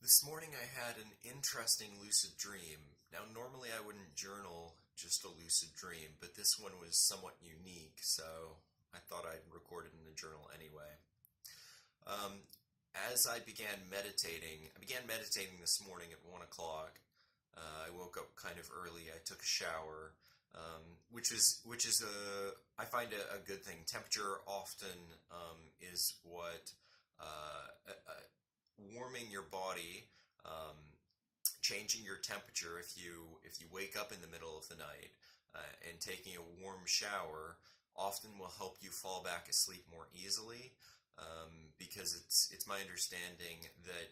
This morning I had an interesting lucid dream. Now, normally I wouldn't journal just a lucid dream, but this one was somewhat unique, so I thought I'd record it in the journal anyway. As I began meditating this morning at 1 o'clock. I woke up kind of early. I took a shower, I find a good thing. Temperature often is what warming your body, changing your temperature if you wake up in the middle of the night and taking a warm shower often will help you fall back asleep more easily, because it's my understanding that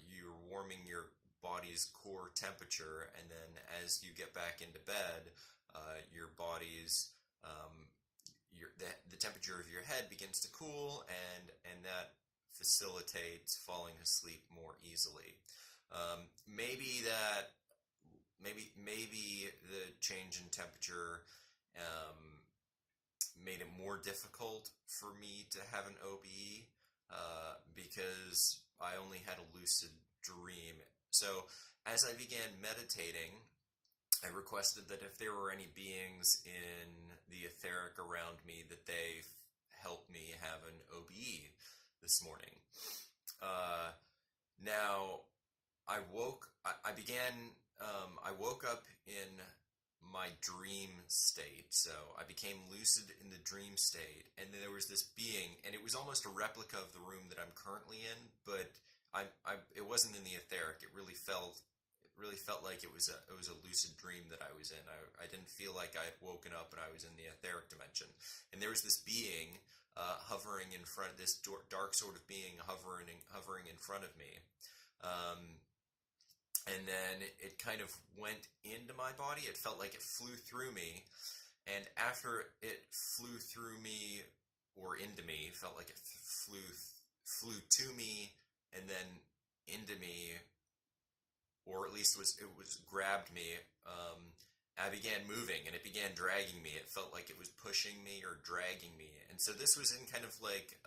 you're warming your body's core temperature, and then as you get back into bed, your body's the temperature of your head begins to cool, and that facilitates falling asleep more easily. Maybe the change in temperature made it more difficult for me to have an OBE, because I only had a lucid dream. So as I began meditating, I requested that if there were any beings in the etheric around me, that they help me have an OBE this morning. Now, I woke up in my dream state, so I became lucid in the dream state, and then there was this being, and it was almost a replica of the room that I'm currently in, but it wasn't in the etheric. It really felt like it was a lucid dream that I was in. I didn't feel like I had woken up and I was in the etheric dimension. And there was this being hovering in front, this dark sort of being hovering in front of me. And then it kind of went into my body. It felt like it flew through me. And after it flew through me or into me, it felt like it flew to me and then into me, or at least it was grabbed me. I began moving, and it began dragging me. It felt like it was pushing me or dragging me. And so this was in kind of like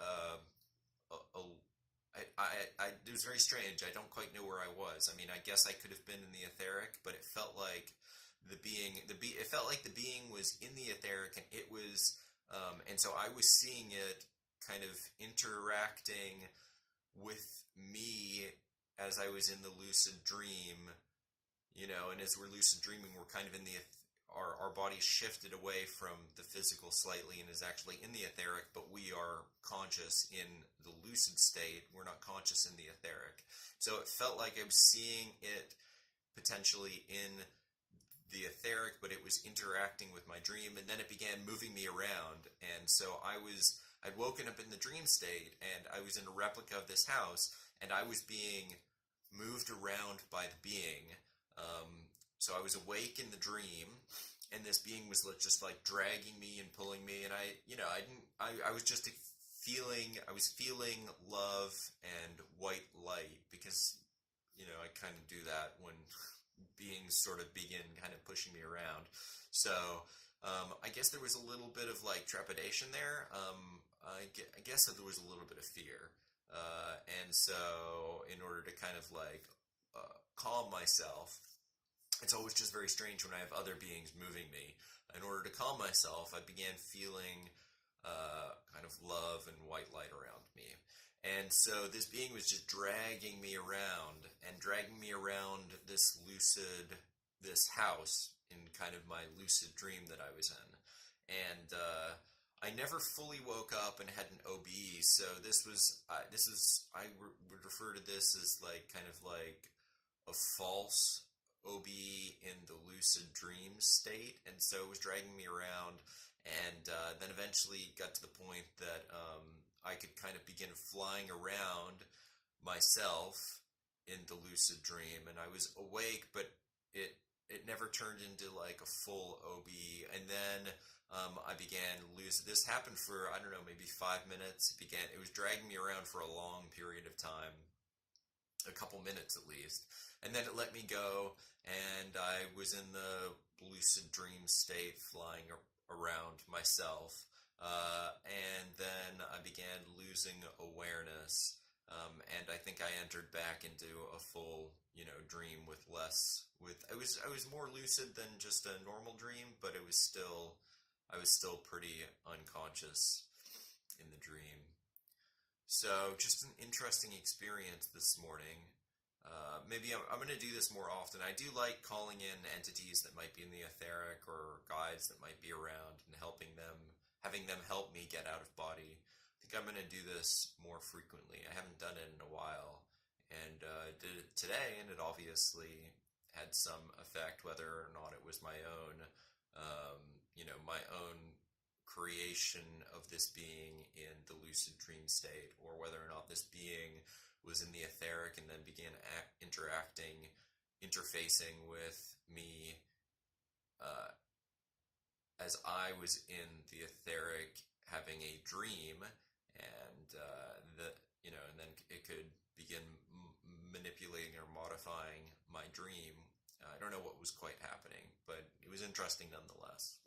it was very strange. I don't quite know where I was. I mean, I guess I could have been in the etheric, but it felt like it felt like the being was in the etheric, and it was, and so I was seeing it kind of interacting with me as I was in the lucid dream, and as we're lucid dreaming, we're kind of in our body shifted away from the physical slightly and is actually in the etheric, but we are conscious in the lucid state. We're not conscious in the etheric. So it felt like I was seeing it potentially in the etheric, but it was interacting with my dream, and then it began moving me around. And so I'd woken up in the dream state, and I was in a replica of this house, and I was being moved around by the being. So I was awake in the dream, and this being was just like dragging me and pulling me, and I was just I was feeling love and white light, because, I kind of do that when beings sort of begin kind of pushing me around. So, I guess there was a little bit of like trepidation there. I guess that there was a little bit of fear. And so in order to kind of like calm myself, it's always just very strange when I have other beings moving me. In order to calm myself, I began feeling kind of love and white light around me. And so this being was just dragging me around this house in kind of my lucid dream that I was in. And I never fully woke up and had an OBE, so I would refer to this as like kind of like a false OBE in the lucid dream state, and so it was dragging me around, and then eventually got to the point that I could kind of begin flying around myself in the lucid dream, and I was awake, but it never turned into like a full OBE. And then I began losing. This happened for, I don't know, maybe 5 minutes. It was dragging me around for a long period of time, a couple minutes at least. And then it let me go, and I was in the lucid dream state, flying around myself. And then I began losing awareness. And I think I entered back into a full, dream with less. I was more lucid than just a normal dream, but I was still pretty unconscious in the dream. So just an interesting experience this morning. Maybe I'm going to do this more often. I do like calling in entities that might be in the etheric or guides that might be around and having them help me get out of body. I think I'm going to do this more frequently. I haven't done it in a while, and did it today, and it obviously had some effect, whether or not it was my own, my own creation of this being in the lucid dream state, or whether or not this being was in the etheric and then began interfacing with me as I was in the etheric having a dream, and and then it could begin manipulating or modifying my dream. I don't know what was quite happening, but it was interesting nonetheless.